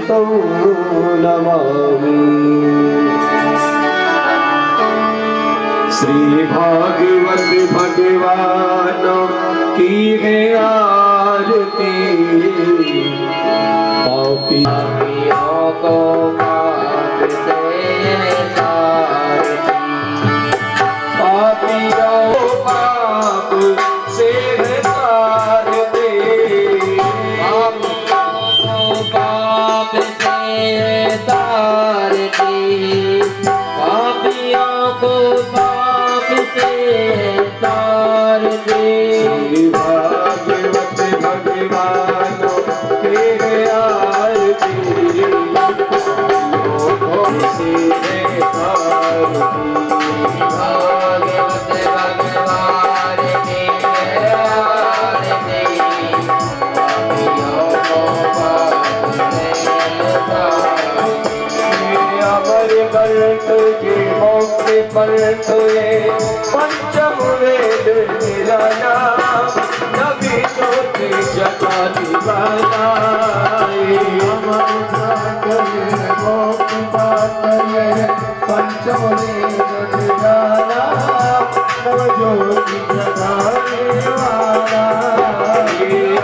तं नमामि। श्री भागवत भगवान की है आरती, पापियों को पाप से तारती, पापियों को पाप से तार दे, पापियों को पाप से तार दे, पापियों को पाप से तार दे। श्री भागवत भगवान के आरती, लोगों से तारती, भागवत भगवान की आरती, पापियों को पाप से तारती। अमरकंठ के मौके पर तुए पंचम वेद निराला, नबी ज्योति जगाने वाला। अमरकंठ के मौके पर तुए पंचम वेद निराला, नबी ज्योति जगाने वाला।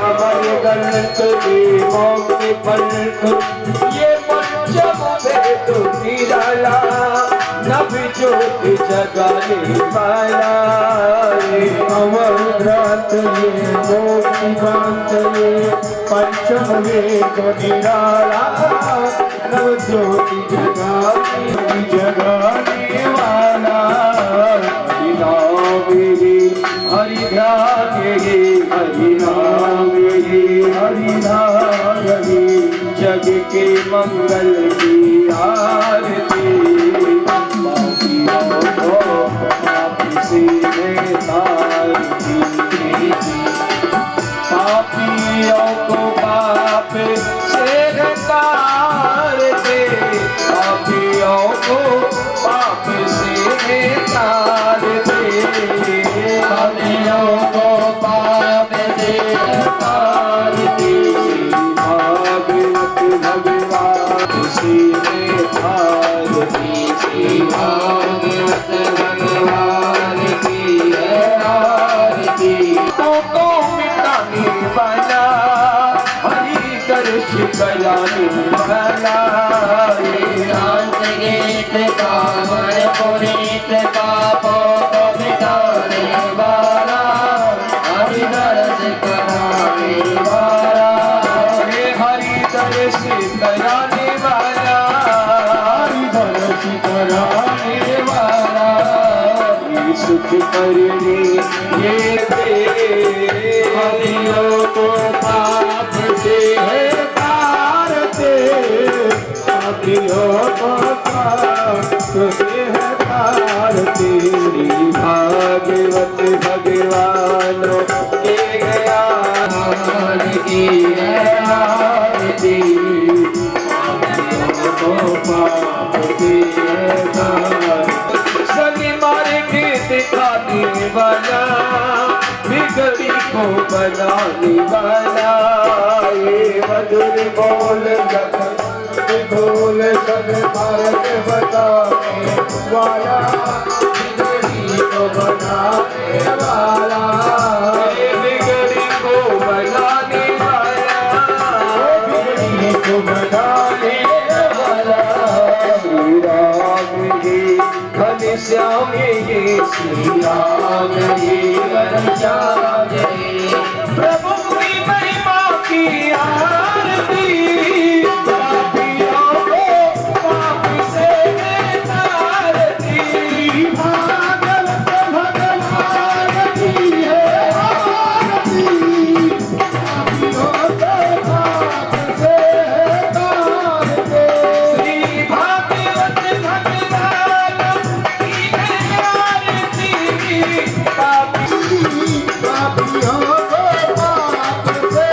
अमरकंठ के मौके पर ये पंचम वेद निराला, नबी ज्योति जगाने वाला। अमरनाथ ये मोक्ष पात ये पंचम वेद निराला, नव ज्योति जगाने वाला। हरि नाम हरि नाम हरि नाम, जग के मंगल की आरती, पापियों को पाप से तारती, पापियों को पाप से तारते, पापियों को पाप से तारते, पापियों को पाप से तारते। भागवत भगवान से तारती, श्री भागवत भगवान की आरती, को मिटाने वाला, हरि दर्श कराने वाला। गीत कामर पुनीत पापों को मिटाने वाला, हरि दर्श कराने वाला। हरि दर्श कराने वाला, हरि दर्श कराने वाला। ये सुख करने ये दे, हरियों को पाप से तारते, पापियों को पाप से तारते। श्री भागवत भगवान के गया की आरती, पापियों को पाप से तारते। सनी मारे के दिखाने वाला, बिगड़ी को बनाने वाला। ये मधुर बोल बोल सब भारत बताने वाला, बिगड़ी को बनाने वाला। ये बिगड़ी को बनाने वाला, बिगड़ी को बनाने वाला। श्री राम ये घनश्याम ये, श्री राम ये घनश्याम ये, प्रभु की महिमा की आरती, पापियों को पाप से तारती। भागवत भगवान की है आरती, पापियों को पाप से तारती। श्री भागवत भगवान की है आरती, पापियों को पाप से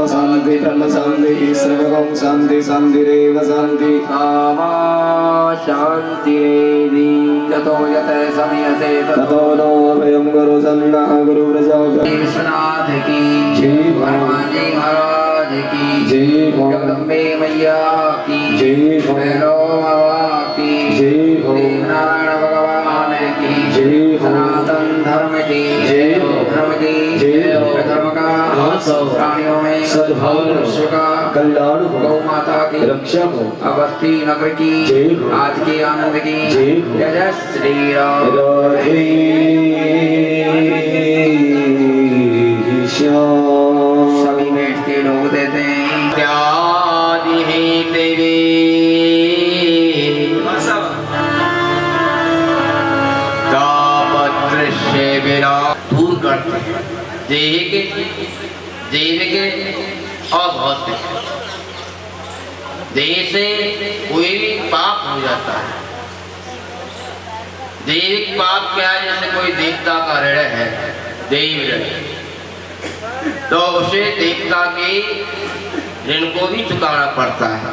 शांति धर्म शांति सर्वगम शांति शांतिरेव शांति। शांति ततो यते समीयसे ततो नो अभयं गुरु सन्नः गुरु प्रसाद विश्वनाथ की जय हो। हनुमान जी महाराज की जय हो। जगदम्बे मैया की जय हो। भैरव बाबा की जय हो। देवनारायण भगवान की जय हो। सनातन धर्म की जय हो। धर्म की जय हो। धर्म का प्राणियों में सद्भाव विश्व का कल्याण हो गौ माता की रक्षा हो अवस्थी नगर की जय हो। आज के आनंद की जय हो। जय जय श्री राम राधे श्याम सभी बैठते लोग देते हैं त्यादि हे देवी तापत्र से बिना दूर करते हैं देह के और भौतिक देह से कोई भी पाप हो जाता है। दैविक पाप क्या है? जैसे कोई देवता का ऋण है, देव ऋण, तो उसे देवता के ऋण को भी चुकाना पड़ता है।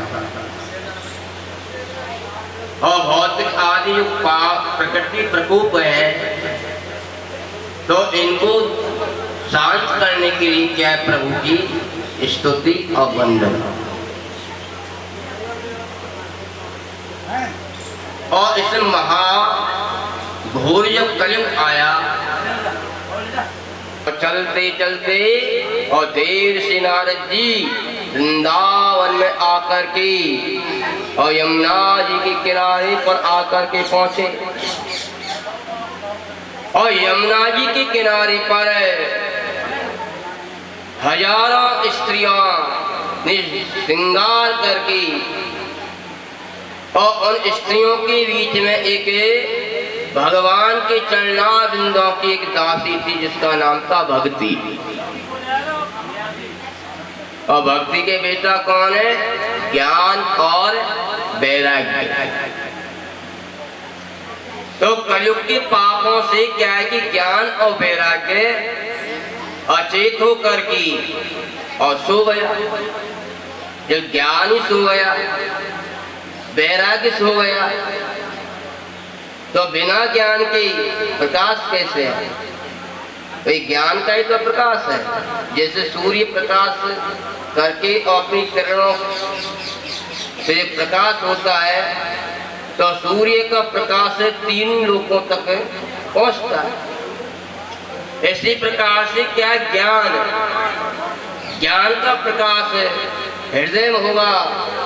और भौतिक आदि जो पाप प्रकृति प्रकोप है, तो इनको शांत करने के लिए क्या है? प्रभु की स्तुति और वंदन। और इस महाघोर जब कलयुग आया तो चलते चलते और देव श्री नारद जी वृंदावन में आकर के और यमुना जी के किनारे पर आकर के पहुंचे। और यमुना जी के किनारे पर हजारों स्त्रियां श्रृंगार करके, और उन स्त्रियों के बीच में एक भगवान के चरणारविंदों की एक दासी थी जिसका नाम था भक्ति। और भक्ति के बेटा कौन है? ज्ञान और वैराग्य। तो कलयुग के पापों से क्या है कि ज्ञान और वैराग्य अचेत होकर की और सो गया। जब ज्ञान ही सो गया, वैराग्य सो गया, तो बिना ज्ञान के प्रकाश कैसे है? तो ज्ञान का ही तो प्रकाश है। जैसे सूर्य प्रकाश करके और अपनी किरणों से प्रकाश होता है, तो सूर्य का प्रकाश 3 लोकों तक पहुंचता है। इसी प्रकार से क्या ज्ञान, ज्ञान का प्रकाश हृदय में होगा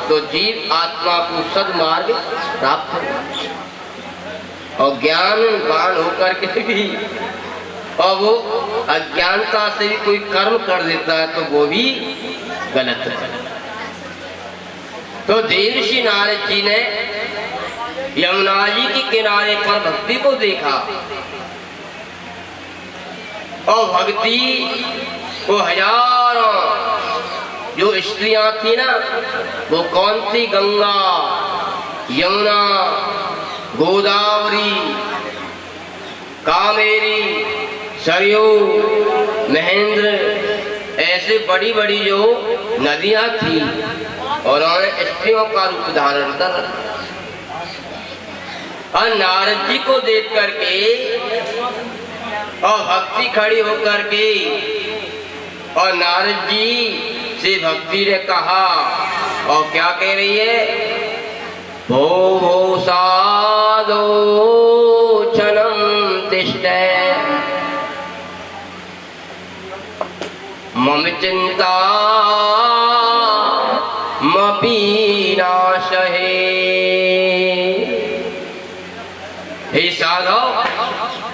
तो जीव आत्मा को सद्मार्ग प्राप्त होगा। और ज्ञानवान होकर के भी और वो अज्ञानता से भी कोई कर्म कर देता है तो वो भी गलत है। तो देवर्षि नारद जी ने यमुना जी के किनारे पर भक्ति को देखा और भक्ति को हजारों जो स्त्रियां थी ना, वो कौन थी? गंगा, यमुना, गोदावरी, कामेरी, सरयू, महेंद्र, ऐसे बड़ी बड़ी जो नदियां थी और उन्होंने स्त्रियों का रूप धारण कर रखा। और नारद जी को देख करके और भक्ति खड़ी होकर के और नारद जी से भक्ति ने कहा, और क्या कह रही है? भो भो साधो क्षणं तिष्ठे मम चिंता मपि नाशहे। हे साधव,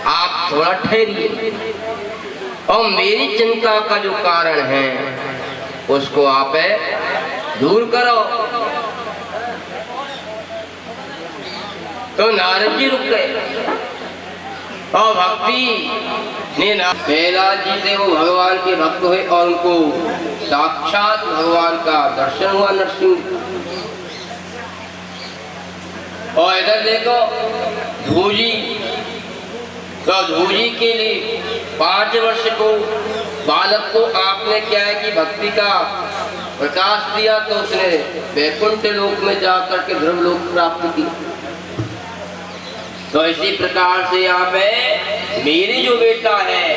आप थोड़ा ठहरिए और मेरी चिंता का जो कारण है उसको आप दूर करो। तो नारद जी रुक गए और भक्ति ने कैलाश जी से वो भगवान के भक्त हुए और उनको साक्षात भगवान का दर्शन हुआ नरसिंह। और इधर देखो धूजी, तो धूजी के लिए 5 वर्ष को बालक को आपने क्या है कि भक्ति का प्रकाश दिया, तो उसने वैकुंठ लोक में जाकर के ध्रुव लोक प्राप्त की। तो इसी प्रकार से यहाँ पे मेरी जो बेटा है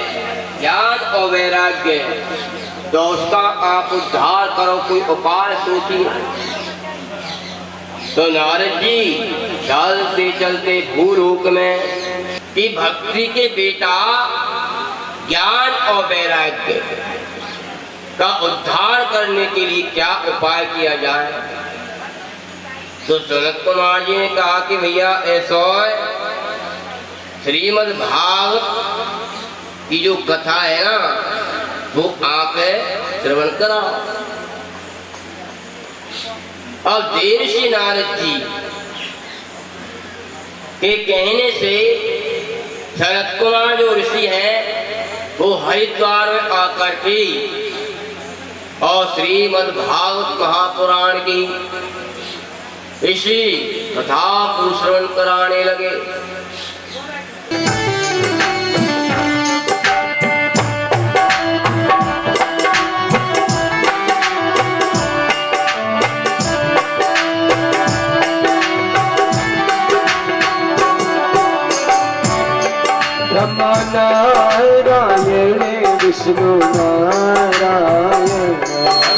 ज्ञान और वैराग्य, तो उसका आप उद्धार करो, कोई उपाय सोचिए। तो नारद जी चलते चलते भूलोक में कि भक्ति के बेटा ज्ञान और वैराग्य का उद्धार करने के लिए क्या उपाय किया जाए। तो सनत कुमार जी ने कहा कि भैया ऐसा श्रीमद् भागवत की जो कथा है ना, वो आप श्रवण कराओ। अब देवर्षि नारद जी के कहने से सनत कुमार जो ऋषि हैं वो हरिद्वार में आकर के और श्रीमद् भागवत महापुराण की इसी कथा को श्रवण कराने लगे। ब्रह्मा नारायण विष्णु नारायण,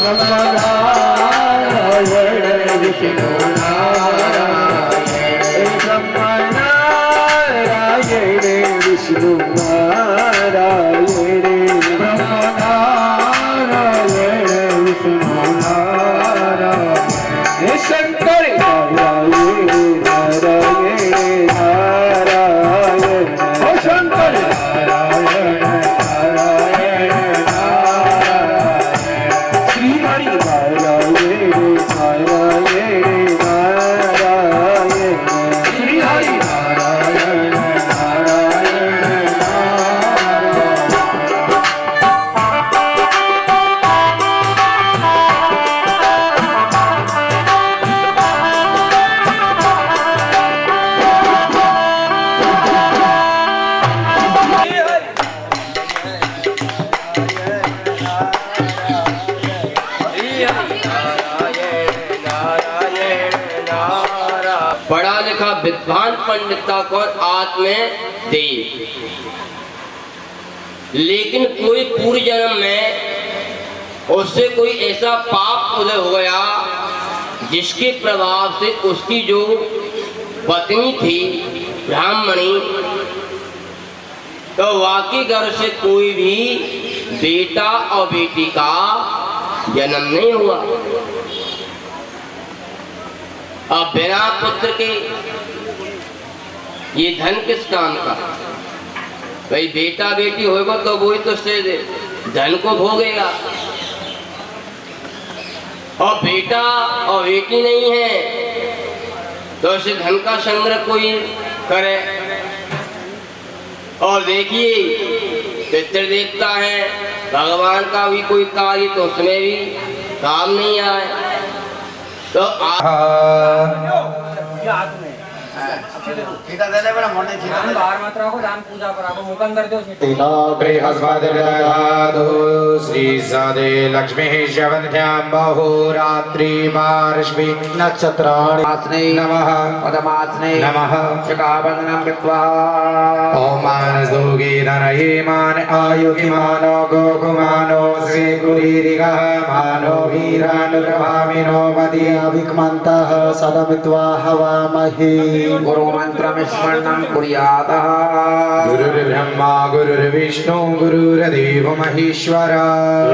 ब्रह्मा नारायण विष्णु नारायण, ब्रह्मा नारायण विष्णु नारायण, ब्रह्मा नारायण विष्णु नारायण, शंकर नारायण नारायण नारायण, शंकर नारायण नारायण नारायण, श्री हरि नारायण नारायण नारायण, श्री हरि नारायण नारायण पढ़ा लिखा विद्वान पंडित का कौन आत्म दे, लेकिन कोई पूर्व जन्म में उससे कोई ऐसा पाप उदय हो गया जिसके प्रभाव से उसकी जो पत्नी थी ब्राह्मणी, तो वाकई घर से कोई भी बेटा और बेटी का जन्म नहीं हुआ। अब बिना पुत्र के ये धन किस काम का। भाई बेटा बेटी होगा तो वही तो से धन को भोगेगा, और बेटा और बेटी नहीं है तो उसे धन का संग्रह कोई करे। और देखिए पितृ देवता है, भगवान का भी कोई कार्य तो उसमें भी काम नहीं आए। तो श्री सदे लक्ष्मी शवन्यां बहुरात्रि मार्ष्मि नक्षत्राणि नमः पदमास्ने नमः शिखाबन्धनं कृत्वा ओम मानसोगे धनये मान आयुगिमानो गोकुमानो श्रीगुरीरिगः मानो वीरानुप्रभामिनो मदीयाभिक्मन्तः सदमित्वा हवामहे गुरुमन्त्रमिस्मरणं कुर्यातः। गुरुर्ब्रह्मा गुरुर्विष्णु गुरुर्देवो महेश्वरा,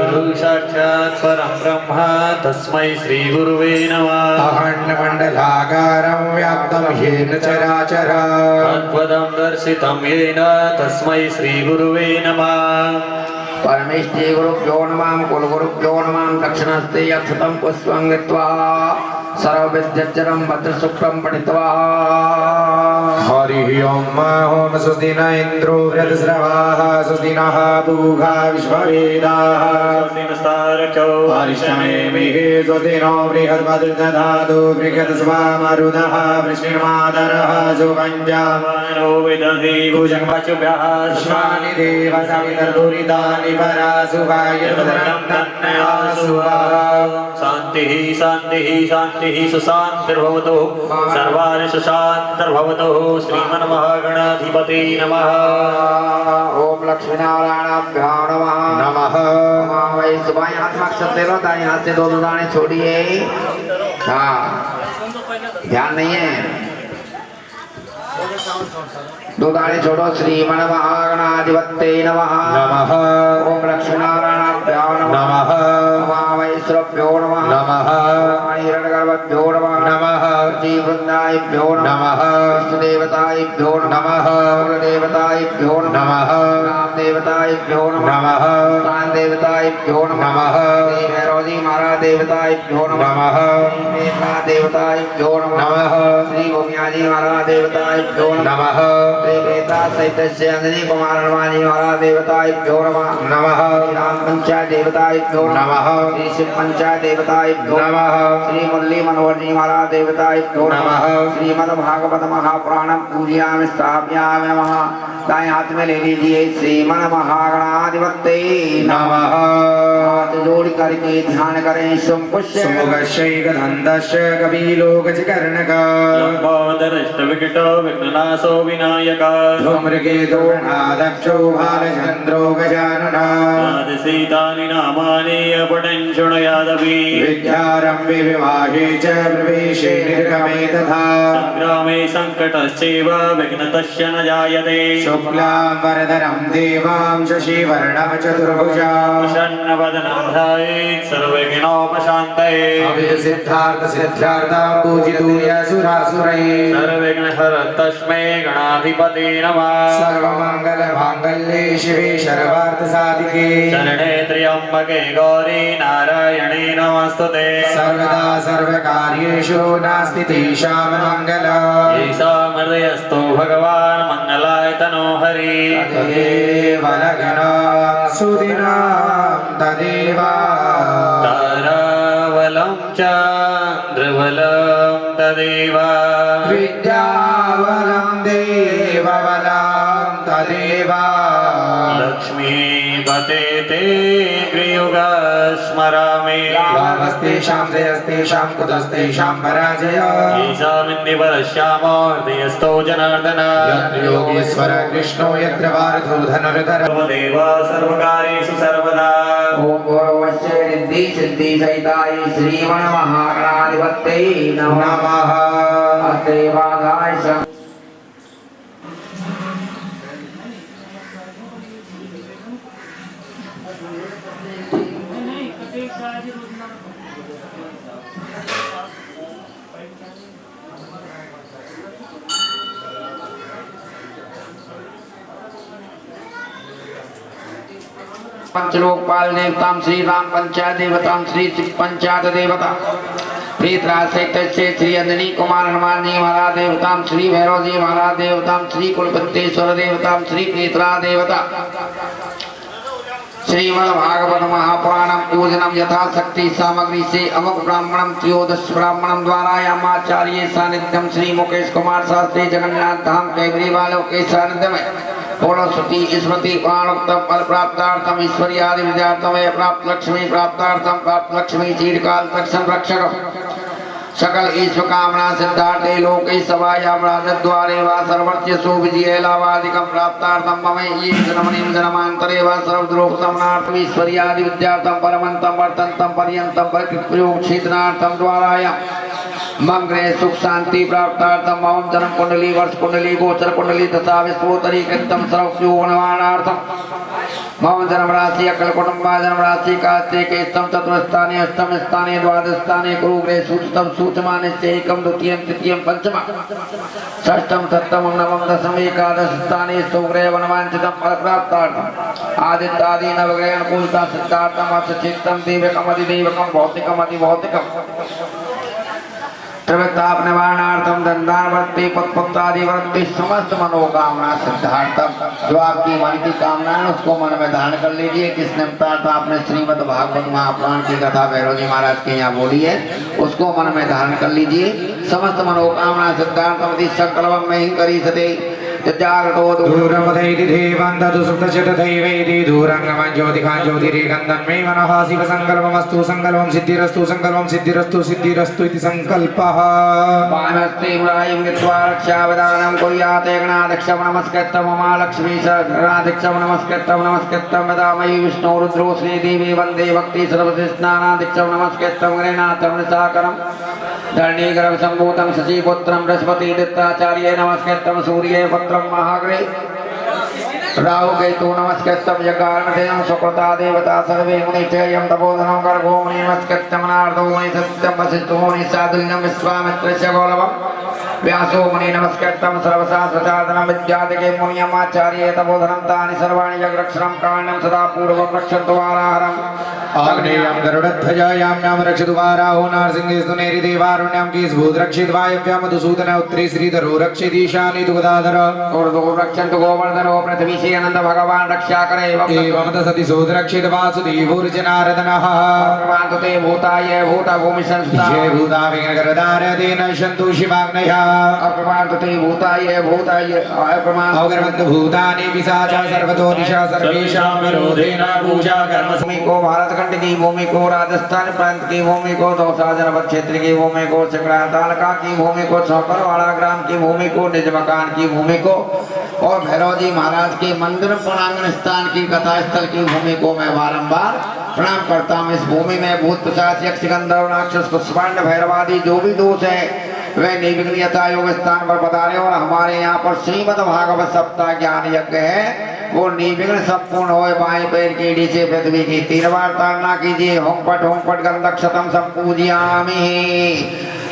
गुरु साक्षात् परं ब्रह्म तस्मै श्री गुरुवे नमः। अखण्डमण्डलाकारं व्याप्तं येन चराचरम् अद्भुतं दर्शितं येन तस्मै श्री गुरुवे नमः। परमेष्ठि गुरुभ्यो नमः, कुलगुरुभ्यो नमः। दक्षिणहस्ते अक्षतं पुष्पं गत्वा सर्वविद्यज्जनं भद्रसूत्रं पठित्वा हरिः ओम ओम स्वस्ति न इन्द्रो वृद्धश्रवाः स्वस्ति नः पूषा विश्ववेदाः स्वस्ति नस्तार्क्ष्यो अरिष्टनेमिः स्वस्ति नो बृहस्पतिर्दधातु बृहस्पतिर्मरुतः वृष्णिर्मातरः सुकन्यामानो विदधि भुजं पशुभ्यः अश्वानि देव सवितर्दुरितानि परासुभायर्भद्रं तन्नयासुः। शान्तिः शान्तिः शान्तिः सुशान्तिर्भवतु सर्वाणि सुशान्तिर्भवतु। श्रीमन्महागणाधिपते नमः। ओम लक्ष्मीनारायणाभ्यां नमः। नमः। वही सुबह यहाँ से मकसद ले लो, यहाँ से दो दाने छोड़िए। हाँ, ध्यान नहीं है, दो दाने छोड़ो। श्रीमन्महागणाधिपते नमः। नमः। ओम लक्ष्मीनारायणाभ्यां नमः। वैश्रभ्यो नमः। नमः। हिरण्यगर्भभ्यो नमः। नमः। श्रीवृन्दायभ्यो नमः। विष्णुदेवतायभ्यो नमः। कुलदेवतायभ्यो नमः। रामदेवतायभ्यो नमः। प्राणदेवतायभ्यो नमः। श्री भैरवजी महाराज देवतायभ्यो नमः। देवतायभ्यो नमः। श्री भूमियाजी महाराज देवतायभ्यो नमः। श्री वेता सहित अंजनी कुमार हनुमानी महाराज देवतायभ्यो नमः। राम पंचायत देवतायभ्यो नमः। श्री शिव पंचायत देवतायभ्यो नमः। श्री मुरली मनोहर जी महाराज देवतायभ्यो नमः। श्रीमद् भागवत महापुराणम पूजयामि स्थापयामि नमः। दाएं हाथ में ले लीजिए। श्रीमद् महागणाधिपते नमः। हाथ जोड़ करके ध्यान करें। सुमुखस्य गंधस्य कपिलोकचकर्णक लंबोदरष्टविकटो विघ्ननाशो विनायक धूम्रकेतु दक्षो भालचन्द्रो गजानन सीतानि नामानि अपठन् शृणुयादपि विद्यारम्भे विवाहे च प्रवेशे निर्गमे तथा संग्रामे संकटश्चैव विघ्नतस्य न जायते शुक्लां वरदरं देवां शशिवर्णं चतुर्भुजा प्रसन्नवदनं ध्यायेत् सर्वविघ्नोपशान्तये अभिसिद्धार्थ सिद्ध्यार्थं पूजितूय सुरासुरैः सर्वविघ्नहरं तस्मै गणाधिपते नमः सर्वमङ्गलमाङ्गल्ये शिवे सर्वार्थसाधिके शरणे त्र्यम्बके गौरी नारायणे नमस्तुते सर्वदा सर्वकार्येषु नास्ति तेषां मङ्गलम् येषां हृदयस्थो भगवान् मङ्गलाय तनो हरि तदेव लग्नं सुदिनं तदेव तारावलं चन्द्रवलं तदेव विद्यावलं देववलं तदेव लक्ष्मीपते ते गृयुगा स्मरामि लाभस्तेषां जयस्तेषां कुतस्तेषां पराजय येषामिन्दिवरश्यामो हृदयस्थो जनार्दन यत्र योगेश्वर कृष्णो यत्र पार्थो धनुर्धर सर्वदेव सर्वकार्येषु सर्वदा ओम गौरवस्य रिद्धि सिद्धि सहिताय श्रीमन्महागणाधिपते नमः। देवादाय पंचलोकपाल देवतां श्री राम पंचायत देवतां श्री शिव पंचायत देवता श्री अंजनी कुमार हनुमान जी महाराज देवतां श्री भैरव जी महाराज देवतां श्री कुलपतेश्वर देवतां श्री प्रीतरा देवता श्रीमद् भागवत महापुराणम पूजनम यथाशक्ति सामग्री से अमुक ब्राह्मणम त्रयोदश ब्राह्मणम द्वारा यामाचार्य सानिध्यम श्री मुकेश कुमार शास्त्री जगन्नाथ धाम कैबरी वालों के सानिध्य में पूर्णश्रुति स्मृति प्राणोक्तम फल प्राप्तार्थम ईश्वरी आदि विद्यार्थम प्राप्त लक्ष्मी प्राप्तार्थम प्राप्त लक्ष्मी चीरकाल तक संरक्षक सकल ईश्वर कामना सिद्धार्थे लोके सभायां राजद्वारे वा सर्वस्य सुविजय लाभादिकं प्राप्तार्थं मम ये जन्मनिं जन्मान्तरे वा सर्वद्रोह समनार्थम ईश्वरी आदि विद्यार्थं परमन्तं वर्तन्तं पर्यन्तं प्रयोग क्षेत्रनार्थं द्वाराया मंगले सुख शांति प्राप्तार्थम मम जन्म कुंडली वर्ष कुंडली गोचर कुंडली तथा विश्वोत्तरी कृतम सर्वयोगनवानार्थम मम जन्म राशि अकल कुटुंबा जन्म राशि कार्तिक स्तम चतुर्थस्थाने अष्टम स्थाने द्वादश स्थाने गुरुग्रह सूचतम सूचमान एकम द्वितीयम तृतीयम पंचम षष्ठम सप्तम नवम दशम एकादश स्थाने सुग्रह वनवांचितम फल प्राप्तार्थम आदित्य आदि नवग्रह अनुकूलता सिद्धार्थम अर्थ चित्तम देवकम अधिदेवकम भौतिकम अधिभौतिकम प्रवृत्ताप निवारणार्थम धनदानवर्ती पत्पुत्रादिवर्ती समस्त मनोकामना सिद्धार्थम जो आपकी मन की कामना है उसको मन में धारण कर लीजिए। किसने बताया था आपने श्रीमद् भागवत महापुराण की कथा भैरव जी महाराज के यहाँ बोली है, उसको मन में धारण कर लीजिए। समस्त मनोकामना सिद्धार्थम संकल्प में ही करी सते जागृतो दूरमदैति देवान्तु सुप्तचितदैवैति दूरङ्गमं ज्योतिकां ज्योतिरेकन्दन्मे मनः शिवसङ्कल्पमस्तु सङ्कल्पं सिद्धिरस्तु सिद्धिरस्तु इति सङ्कल्पः पानस्ते मुरायं गत्वा रक्षावदानं कुर्याते गणाध्यक्षं नमस्कृतं महालक्ष्मी गणाध्यक्षं नमस्कृतं वदामयि विष्णु रुद्रो श्रीदेवी वन्दे भक्ति सरस्वती स्नानाध्यक्षं नमस्कृतं गणनाथं साकरं धरणीकरं सम्भूतं शशिपुत्रं बृहस्पति दत्ताचार्ये नमस्कृतं सूर्ये पुत्रं महाग्रे राहु केतु नमस्कृतं यज्ञारणदेवं सुकृता देवता सर्वे मुनिचयं तपोधनं गर्भो मुनि नमस्कृतं नारदो मुनि सत्यं वसिष्ठो मुनि सादुल्यं विश्वामित्रस्य गौरवं व्यासो मुनि नमस्कृतं सर्वशास्त्रसाधनं विद्यादिके मुनियमाचार्ये तपोधनं तानि सर्वाणि जगरक्षणं कारणं सदा पूर्वं रक्षन्तु वाराहरम् आग्नेयं गरुडध्वजायां नाम रक्षतु वाराहो नारसिंहेस्तु नैरिदेवारुण्यां कीसभूत रक्षित वायव्यां मधुसूदन उत्तरे श्रीधरो रक्षित ईशानि तु गदाधर ऊर्ध्वो रक्षन्तु गोवर्धनो पृथ्वी आनंद भगवान रक्षा करे एवं तसति सुरक्षित वासुदेवोर्जनार्दनः भगवान ते भूताय भूत भूमि संस्था ये भूता विघ्नकरदार तेन शन्तु शिवाग्नयः अप्रमाण ते भूताय अप्रमाण अवगर्वन्त भूतानि पिशाचा सर्वतो दिशा सर्वेषां विरोधेन पूजा कर्म भूमि को भारत खंड की भूमि को राजस्थान प्रांत की भूमि को दौसा जनपद क्षेत्र की भूमि को चकरा तालुका की भूमि को चौकरवाड़ा ग्राम की भूमि को निज मकान की भूमि को और भैरव जी महाराज के मंदिर प्रांगण स्थान की कथा स्थल की भूमि को मैं बारंबार प्रणाम करता हूँ। इस भूमि में भूत पिशाच यक्ष गंधर्व राक्षस कुष्मांड भैरवादी जो भी दोष है वे निर्विघ्न यथा योग स्थान पर पधारे और हमारे यहाँ पर श्रीमद् भागवत सप्ताह ज्ञान यज्ञ है वो निर्विघ्न संपूर्ण हो। बाएं पैर की नीचे पृथ्वी की 3 बार ताड़ना कीजिए। होम पट गंधक्षतम संपूजयामि।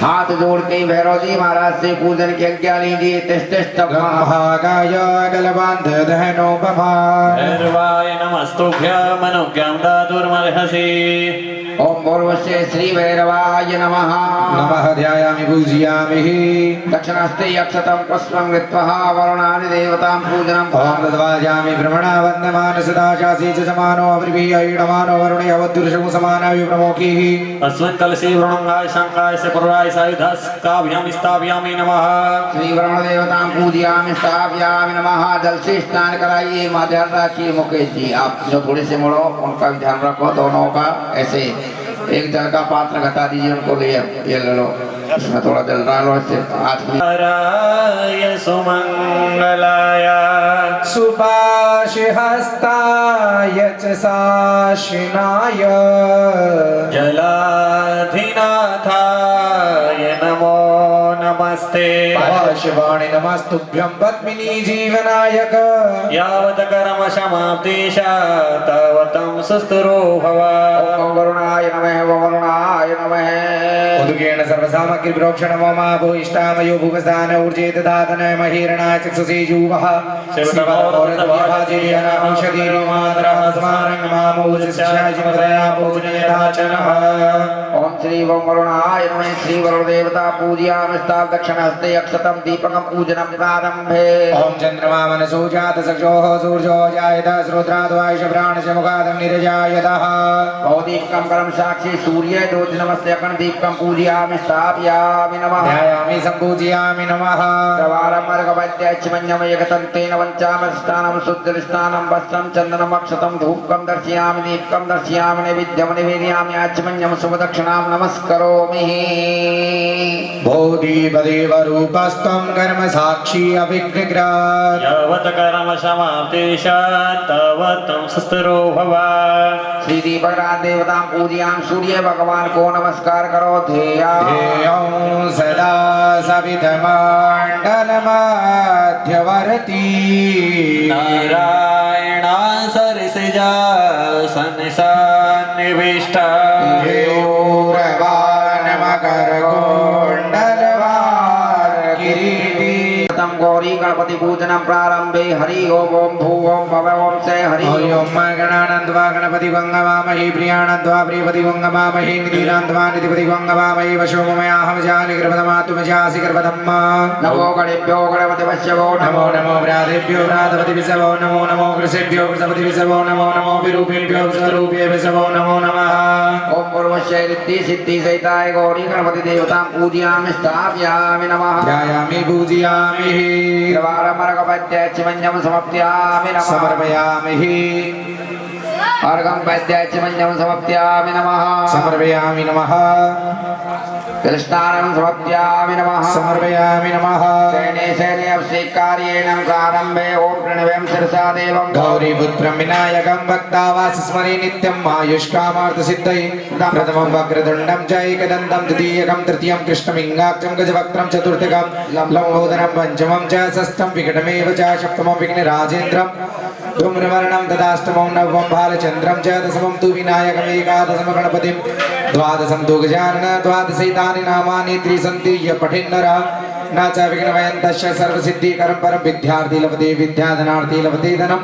हाथ जोड़ के भैरव जी महाराज से पूजन की आज्ञा लीजिए। महाकाय गलबन्धधनोपमा भैरवाय नमस्तुभ्यं अनुज्ञां दातुमर्हसि। ओम भूर्भुवस्सुः श्री भैरवाय नमः। नमः ध्यायामि पूजयामि। दक्षिणहस्ते अक्षतं पुष्पं कृत्वा वरुणानि देवतां पूजनं ओम तद्वाजामि ब्रह्मणा वन्दमान सदा शासी च समानो अवृभिः ईडमानो वरुणे अवद्दुर्षु समानाय प्रमुखैः अस्मिन् कलशे वरुणङ्गाय शङ्काय च पुराय सायुधास्काभ्यां स्थापयामि नमः। श्री वरुण देवतां पूजयामि स्थापयामि नमः। जल से स्नान कराइए। मां ध्यान रखिए। मुकेश जी आप जो थोड़े से मुड़ो उनका भी ध्यान रखो। दोनों का ऐसे एक जल का पात्र घटा दीजिए उनको। ले ये ले लो इसमें थोड़ा जल डालो। इससे आज राय सुमङ्गलाय सुपाशहस्ताय च साशिनाय जलाधिनाथाय नमो नमस्ते। शिवाणि नमस्तुभ्यं पद्मिनी जीवनायक यावत् कर्मसमाप्तिशा तावतं सुस्तुरो भव। ओम वरुणाय नमः। वरुणाय नमः। उदुकेन सर्वसामग्री प्रोक्षण मम भूयिष्ठामयो भुवसान ऊर्जेत दातन महीरणाय चक्षुषे जुवः ओम श्री वरुणाय नमः। श्री वरुण देवता पूजयामि। स्थाप दक्षिण हस्ते अक्षतं दीपकं पूजनं प्रारंभे। ओम चंद्रमा मनसो जात सक्षोः सूर्यो जायत श्रोत्राद्वायुष प्राणश मुखादं निरजायतः। भवदीपकं परम साक्षी सूर्य ज्योति नमस्ते अखंड दीपकं पूजयामि। स्थापयामि नमः। ध्यायामि संपूजयामि नमः। प्रवारमर्गवैद्यच्छमन्यम एकतन्तेन वञ्चामस्नानं शुद्धस्नानं वस्त्रं चन्दनम् अक्षतं धूपकं दर्शयामि। दीपकं दर्शयामि। नैवेद्यं निवेदयामि। आचमन्यं शुभदक्षिणां नमस्करोमि। बोधिपदेव रूपस्त्वं कर्म साक्षी अभिग्रहात् यावत् कर्मसमाप्तिशा तावतं सुस्तुरो भव। श्री दीपकराज देवतां पूजयामि। सूर्य भगवान को नमस्कार करो। ध्येयं सदा सवितमण्डलमध्यवर्ती नारायणा सरसिजा सन्निष्ठा गौरी गणपति पूजन प्रारंभे। हरि ओम ओम भू ओम भव ओम से हरि ओम गणानंदवा गणपति गंगवामहि प्रियानंदवा प्रियपति गंगवामहि निधिनांदवा निधिपति गंगवामहि वशो मयाहम जानि कृपदमातुमजासि कृपदम्मा। नमो गणेभ्यो गणपति वश्यवो नमो नमो व्रातेभ्यो व्रातपति विसवो नमो नमो कृषेभ्यो कृषपति विसवो नमो नमो विरूपेभ्यो स्वरूपे विसवो नमो नमः। ओम पूर्वस्य रिद्धि सिद्धि सहिताय गौरी गणपति देवतां पूजयामि स्थापयामि नमः ध्यायामि पूजयामि द्वारमर्गपद्यचिमञ्जं समर्पयामि नमः समर्पयामि अर्घं पद्यचिमञ्जं समर्पयामि नमः समर्पयामि नमः कृष्णानं समर्पयामि नमः समर्पयामि नमः शयने शयने अभिषेकार्येण प्रारम्भे ओम प्रणवं शिरसा देवं गौरीपुत्रं विनायकं भक्तावासस्मरे नित्यम् आयुष्कामार्थसिद्धये प्रथमं वक्रतुण्डं च एकदन्तं द्वितीयकं तृतीयं कृष्णमिङ्गाक्षं गजवक्त्रं चतुर्थकं लम्बोदरं पञ्चमं च षष्ठं विकटमेव च सप्तमं विघ्नराजेन्द्रं धूम्रवर्णं तदाष्टमं नवमं बालचन्द्रं च दशमं तु विनायकमेकादशं गणपतिं द्वादशं तु गजानन द्वादशैतानि नामानि त्रिसन्ति य पठेन्नरः न च विघ्नभयन्तस्य सर्वसिद्धिकरं परं विद्यार्थी लभते विद्याधनार्थी लभते धनं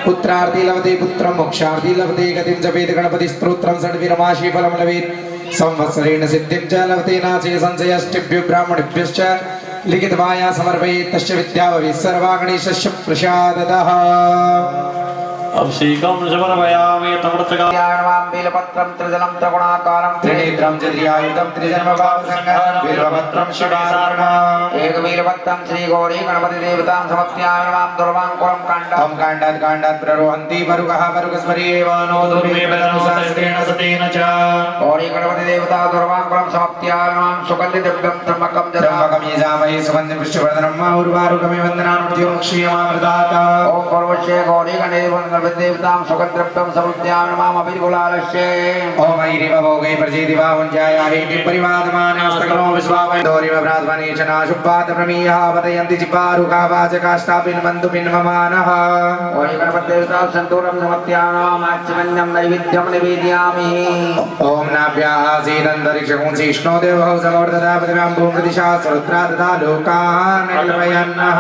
पुत्रार्थी लभते पुत्रं मोक्षार्थी लभते गतिं जपेत गणपति स्तोत्रं षड्वीरमाशी फलं लभेत् संवत्सरेण सिद्धिं च लभते नाचे संशयष्टिभ्यो ब्राह्मणेभ्यश्च लिखितवाया समर्पयेत् तस्य विद्या भवेत् सर्वा गणेशस्य प्रसादतः अभिषेकं समर्पयामि तमृतका ध्यानवां बेलपत्रं त्रिजलं त्रिगुणाकारं त्रिनेत्रं चतुर्यायुधं त्रिजन्मभावसंगहनं बिल्वपत्रं शिवासारणम् एकवीरभक्तं श्रीगौरी गणपति देवतां समर्पयामि नमां दुर्वाङ्कुरं काण्डं काण्डात् काण्डात् प्ररोहन्ति परुगः परुगस्मर्येव नो दुर्मे बलनुसहस्रेण सतेन च गौरी गणपति देवता दुर्वाङ्कुरं समर्पयामि नमां सुगन्धिदिव्यं त्र्यम्बकं त्र्यम्बकं यजामहे सुगन्धिं पुष्टिवर्धनं उर्वारुकमिव वन्दनानुमोक्षीयमामृतात् ओम पूर्वस्य गौरी गणेश देवतां सुगन्धिद्रव्यं समर्पयामि नमां अभिर्गुलालस्य ओम ऐरिव भोगे प्रजेति वावञ्जाया हेति परिवादमानस्तकलो विश्वावै दोरिव प्राध्वने च नाशुपात प्रमीयः पतयन्ति चिपारुका वाचकाष्टापिन् बन्धु पिन्वमानः गौरी गणपति देवता सन्तूरं समर्पयामि नमां आचमन्यं नैवेद्यं निवेदयामि ओम नाभ्यासीदन्तरिक्षकुंसिष्णो देवः समवर्तता पृथिव्यां भूमृतिशा सरुत्रा तथा लोकान् कल्पयन्नः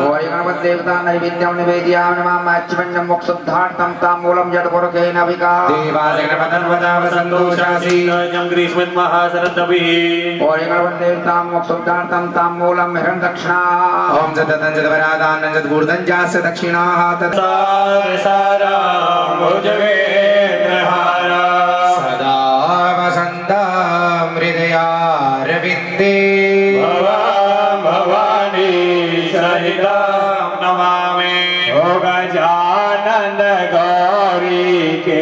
गौरी गणपति देवता नैवेद्यं निवेदयामि नमां आचमन्यं मोक्षोद्धार्थं ताम्बूलं जडपुरकेन विका देवाजगणपतन्वदाव सन्तोषासि महाशरदभिः गौरी गणपति देवता मोक्षोद्धार्थं ताम्बूलं हिरण्यदक्षिणा ओम जततं जतवरादानं जतगूर्धं जास्य दक्षिणाः तत् सदा वसन्तं हृदयारविन्दे भवानी सहितं नमामि गजानन गौरी के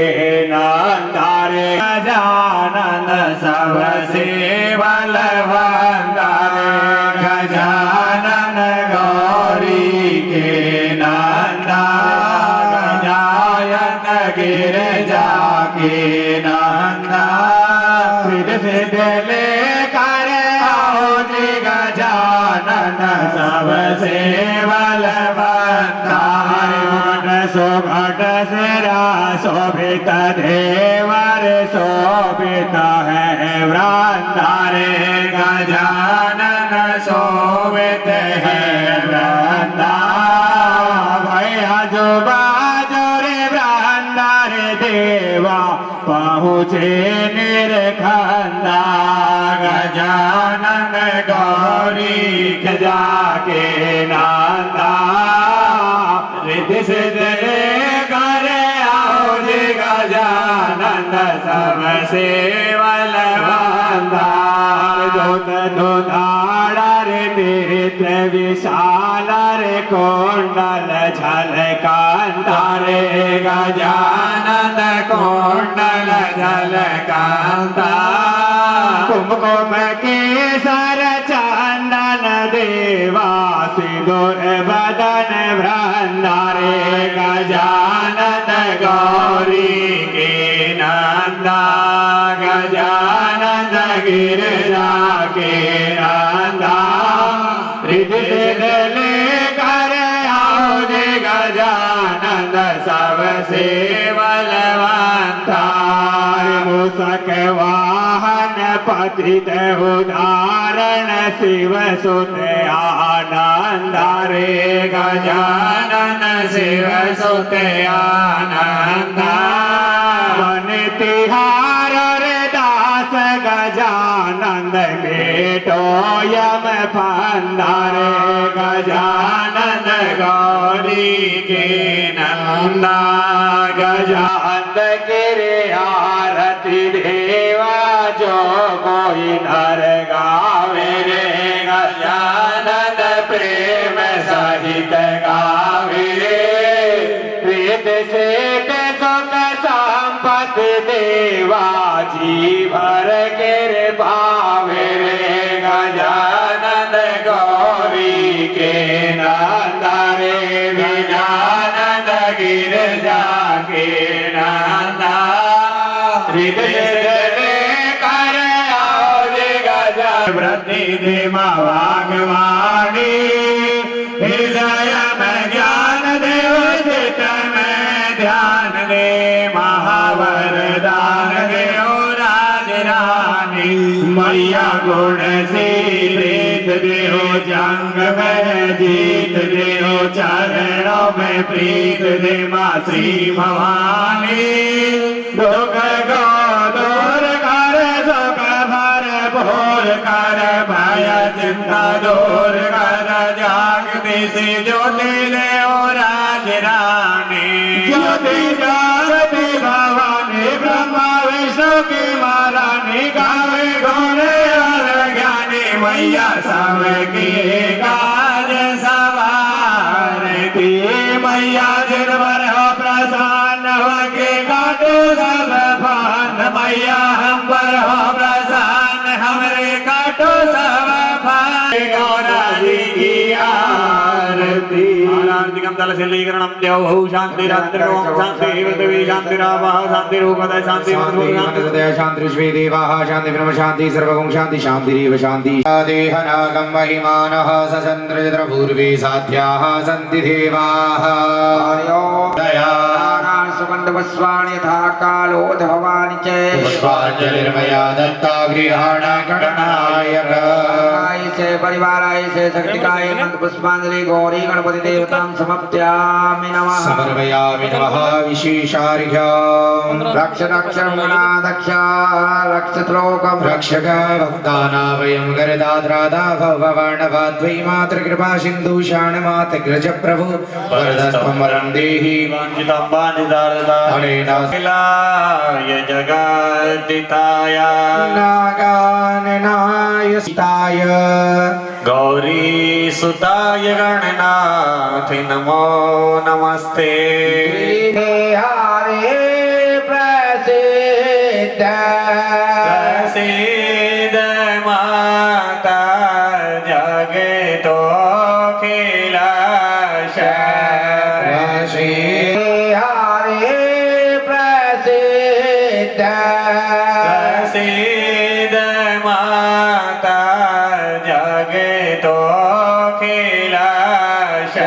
नंदारे गजानन सब सेवल वंदारे गजानन गौरी के नंदा गजायन गिरजा के नंदा से दिले कर आओ जी गजानन सब सेवल घट सिरा शोभित देवर शोभित है वृंदारे गजानन शोभित है वृंदा भैया जो बाजो रे वृंदारे देवा पहुँचे निरखंदा गजानन गौरी खजा के नंदा रिद्धि सिद्धि करे आओ जी गजानन सब सेवल वंदा दूत दुधाड़ा रे नेत्र विशाल रे कुंडल झलकांता रे गजानन कुंडल झलकांता कुमकुम केसर चंदन देवा सिंदूर बदन भ्रंदारे गजानन गौरी के नंदा गजानन गिरजा के नंदा रिद्धि सिद्धि कर आओ जी गजानन सब सेवल वंदा मूषक वाहन पतित उदाहरण शिव सुत आनंद रे गजानन शिव सुत आनंद मन तिहार रे दास गजानंद बेटो यम फंदारे गजानन गौरी के नंदा गजानंद गिरे आरती दे गौरी नर गावे रे गजानन प्रेम सहित गावे प्रीत से सुख संपत्ति देवा जी भर के पावे रे गजानन गौरी के नंदा रे गजानन गिरजा के नंदा वृद्धि देवा वागवाणी हृदय में ज्ञान देव चित में ध्यान दे महावरदान देव राज रानी मैया गुण सीत देव जंग में जीत देव चरणों में प्रीत दे माँ श्री भवानी दुख गो दूर कर सुख भर भोर कर भय चिंता दूर कर जागती से ज्योति देव राज रानी ज्योति जागती भवानी ब्रह्मा विष्णु की महारानी गावे गौरे और ज्ञानी मैया सबकी काज सवारती मैया जिन पर हो प्रसन्न हो के काटो सब फान मैया हम पर हो प्रसन्न हमरे काटो सब फान गौरा जी की आरती आरतिकं तलशिलीकरणं द्यौः शान्तिरन्तरिक्षं शान्तिः पृथिवी शान्तिरापः शान्तिरूपदः शान्तिः शांति श्री देवाः शांति ब्रह्म शांति सर्वगुण शांति शांतिरेव शांति देहनागं महिमानः सचन्द्रचन्द्रपूर्वे साध्याः सन्ति देवाः दया सुगंध पुष्पाणि यथा कालो भवानि च पुष्पाञ्जलिर्मया दत्ता गृहाण गणनायक से परिवाराय से शक्तिकाय मंत्र पुष्पांजलि गौरी गणपति देवतां समर्पयामि नमः समर्पयामि नमः विशेषार्घ्यम् रक्ष रक्ष गणाध्यक्ष रक्ष श्लोकं रक्षक भक्तानां वयं गरदाद्रादा भववर्णवाद्वै मातृकृपा सिन्धु शाणमातग्रज प्रभु वरदस्त्वं वरं देहि अनेनाय जगद्दिताय नागाननाय सीताय गौरी सुताय गणनाथ नमो नमस्ते हरे प्रसिद्ध प्रसीद माता जगतो खिलाश प्रसीद माता जगतो खिलाश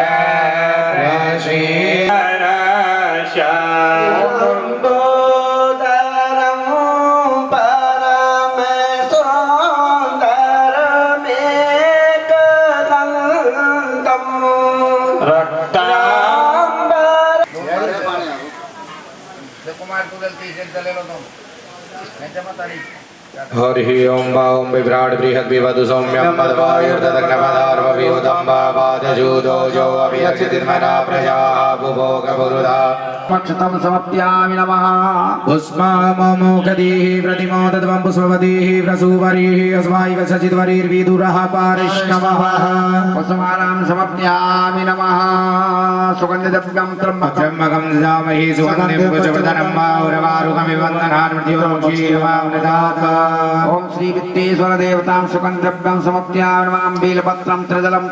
हरि ओम बाओम विभ्राट बृहद विवधु सौम्यं मदवायुर्दग्नपदार्वविहुतं वादजूदो जो अभियक्षितिर्मना प्रजाः बुभोग पुरुधा मक्षतं समर्पयामि नमः पुष्पामोकदीः प्रतिमो तद्वं पुष्पवतीः प्रसूवरीः अस्माइव सचिद्वरीर्विदुरः पारिष्णवः पुष्पमालां समर्पयामि नमः सुगन्धद्रव्यं त्र्यम्बकं ददामहि सुगन्धिं पुष्पवर्धनं माउरवारुकमिव वन्दनान् मृत्युर्मुक्षीयमामृतात् ओम श्री वित्तेश्वर देवतां सुगन्धद्रव्यं समर्पयामि नमः बेलपत्रं त्रिदलं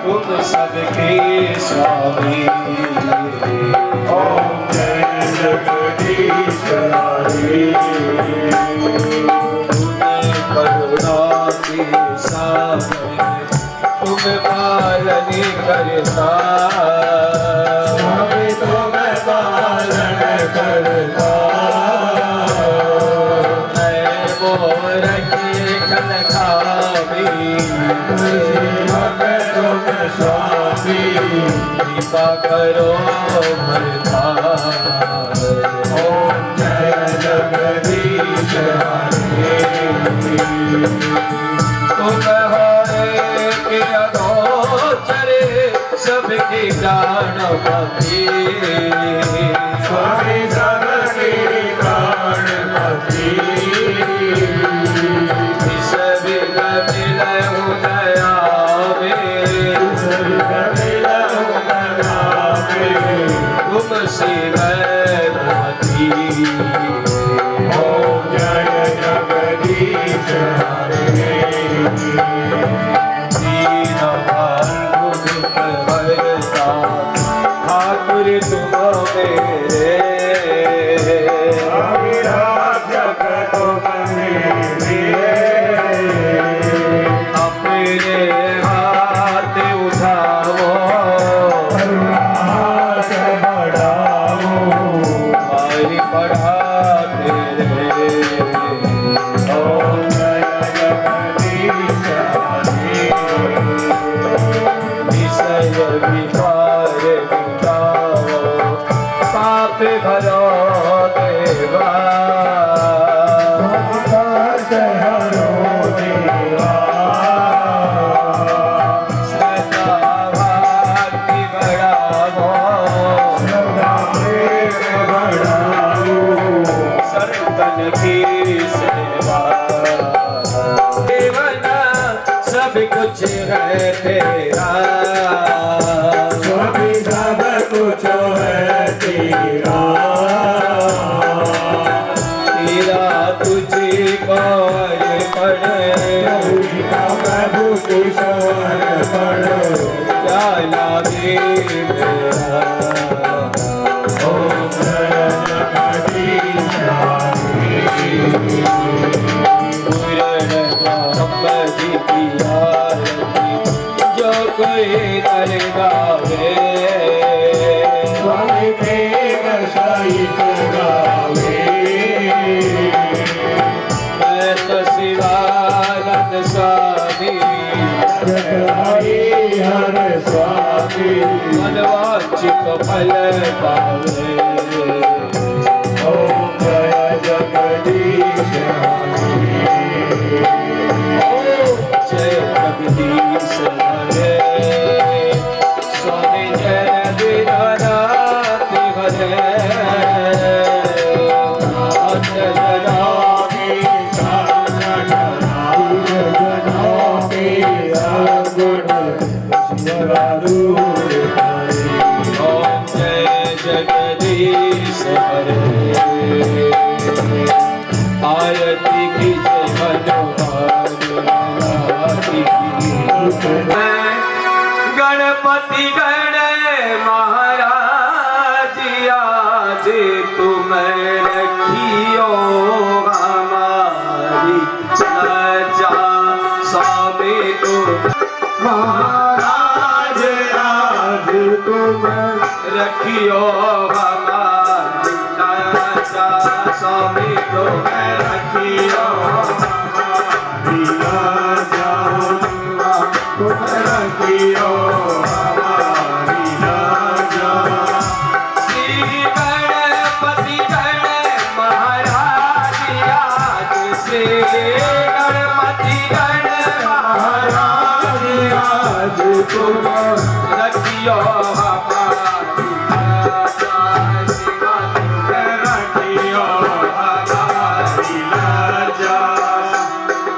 तुम सबके स्वामी ओम जय जगदीश्वर करुणा के सागर तुम पालन करता तुम पालन करता मोर के कनकावी स्वामी कृपा करो भरता ओम जय जगदीश तुम हरे के अगोचरे सबके प्राणपति स्वामी सबके प्राणपति ओम जय जगदीश ठाकुर तुम मेरे अपने हाथ उठाओ कुछ है तेरा स्वामी सब कुछ है तेरा तेरा तुझे पर पड़े प्रभु किशोर पड़ो क्या लागे मेरा ओम जय जगदीश जो कोई दर गावे स्वामी प्रेम सहित गावे मैं तो शिवानंद स्वामी हर स्वामी मनवांचित फल पावे ओम जय जगदीश जय जगदीश हरे स्वामी जय दीनानाथ भजे ओम जय जगदीश हरे आरती की जय गणपति गण महाराज आज तुम रखियो हमारी लज्जा स्वामी महाराज आज तुम रखियो हमारी लाजा स्वामी तुम रखियो हमारी लाजा तुम रखियो हमारी लाजा श्री गणपति गण महाराज आज श्री गणपति गण महाराज आज तुम रखियो हमारी लाजा शिवा तुम रखियो हमारी लाजा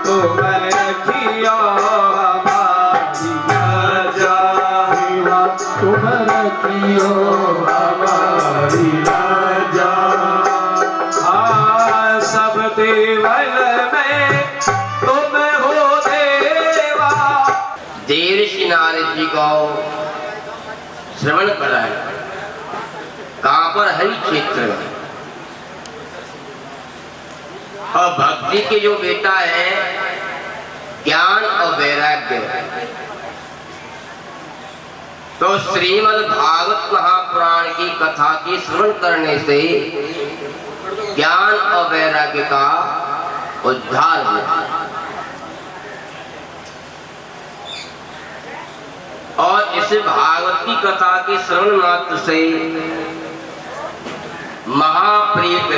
तुम रखियो हमारी लाजा शिवा तुम रखियो हमारी लाजा हाँ सब देवल में तुम हो देवा। देवर्षि नारद जी को श्रवण कराए कहां पर? हरि क्षेत्र में। और भक्ति के जो बेटा है ज्ञान और वैराग्य, तो श्रीमद् भागवत महापुराण की कथा की श्रवण करने से ज्ञान और वैराग्य का उद्धार हुआ। और इस भागवत की कथा के श्रवण मात्र से महाप्रीत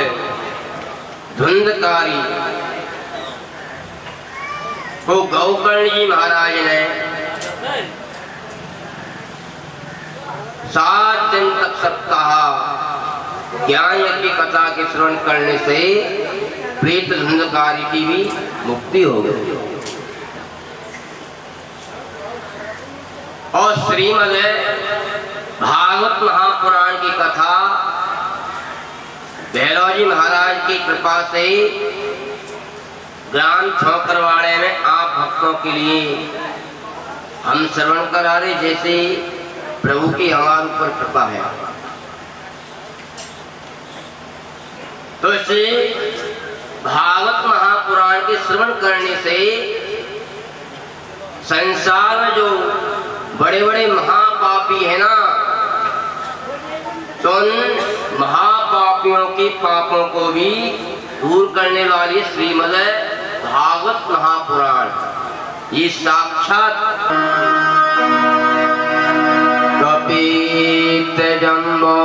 धुंधकारी को गौकर्ण जी महाराज ने 7 दिन तक सप्ताह ज्ञान की कथा के श्रवण करने से प्रीत धुंधकारी की भी मुक्ति हो गई। और श्रीमद् भागवत महापुराण की कथा भैरव जी महाराज की कृपा से ग्राम छोकरवाड़े में आप भक्तों के लिए हम श्रवण करा रहे, जैसे प्रभु की हमारे ऊपर कृपा है। तो इसे भागवत महापुराण के श्रवण करने से संसार में जो बड़े बड़े महापापी है ना, तो उन महापापियों के पापों को भी दूर करने वाली श्रीमद् भागवत महापुराण ये साक्षात कपीत जम्बो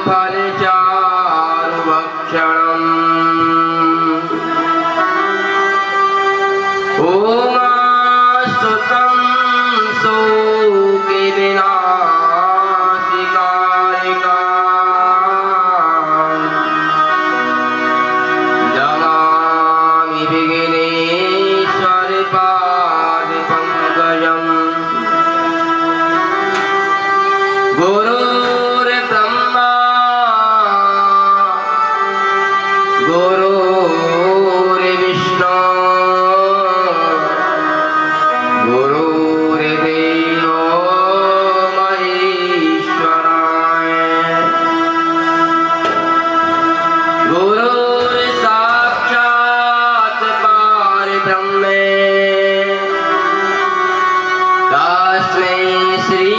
फलचारु भक्षणम् ओमास्तुतं शोके विनाशिकारिका नमामि विघ्नेश्वर पादपङ्कजम् गुरुर्ब्रह्मा गुरुर्विष्णु गुरुर्देवो महेश्वराय गुरुर्साक्षात् परब्रह्म तस्मै श्री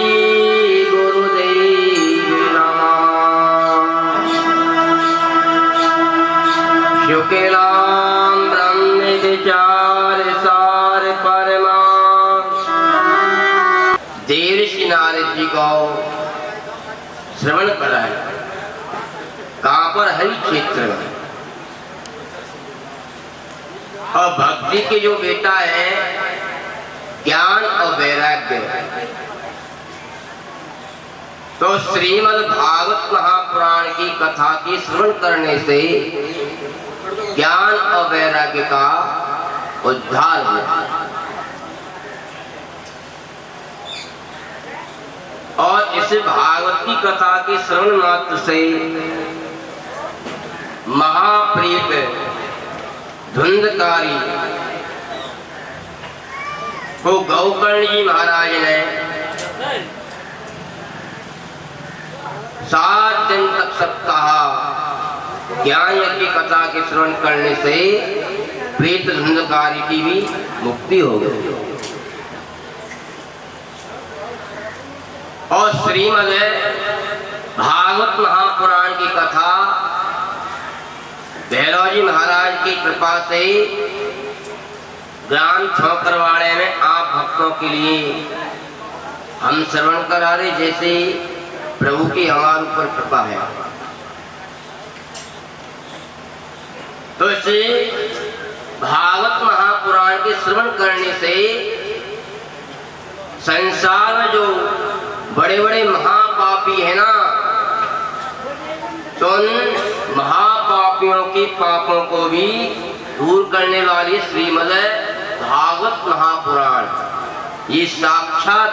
शुक्लां ब्रह्म विचार सार परमा। देवर्षि नारद जी को श्रवण कराए कहां पर? हरि क्षेत्र में। और भक्ति के जो बेटा है ज्ञान और वैराग्य, तो श्रीमद् भागवत महापुराण की कथा की श्रवण करने से ज्ञान और वैराग्य का उद्धार हुआ। और इस भागवत की कथा के श्रवण मात्र से महाप्रीत धुंधकारी को गौकर्ण जी महाराज ने 7 दिन तक सप्ताह ज्ञान की कथा के श्रवण करने से प्रेत धुंधकारी की भी मुक्ति हो गई। और श्रीमद् भागवत महापुराण की कथा भैरव जी महाराज की कृपा से ग्राम छोकरवाड़े में आप भक्तों के लिए हम श्रवण करा रहे, जैसे प्रभु की हमारे ऊपर कृपा है। तो इसे भागवत महापुराण के श्रवण करने से संसार में जो बड़े बड़े महापापी है ना, तो उन महापापियों के पापों को भी दूर करने वाली श्रीमद् भागवत महापुराण ये साक्षात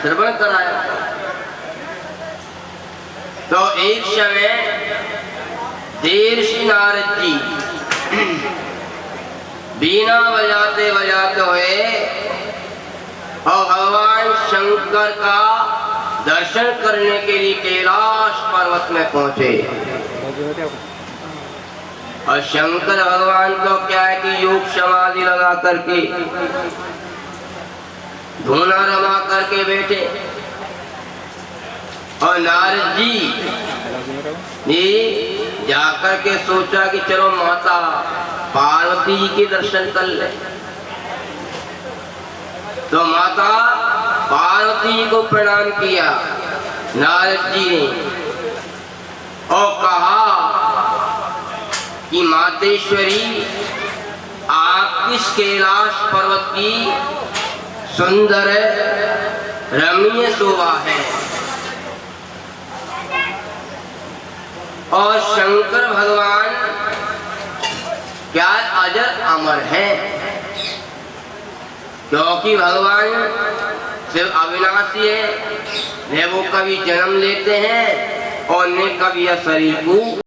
श्रवण कराया। तो एक समय देवर्षि नारद जी बीना बजाते बजाते हुए और भगवान शंकर का दर्शन करने के लिए कैलाश पर्वत में पहुंचे। और शंकर भगवान को क्या है कि योग समाधि लगा करके धूना रमा करके बैठे। और नारद जी ने जाकर के सोचा कि चलो माता पार्वती जी के दर्शन कर ले। तो माता पार्वती जी को प्रणाम किया नारद जी ने और कहा कि मातेश्वरी, आप इस कैलाश पर्वत की सुंदर रमणीय शोभा है और शंकर भगवान क्या अजर अमर है, क्योंकि भगवान सिर्फ अविनाशी है, न वो कभी जन्म लेते हैं और न कभी यह शरीर को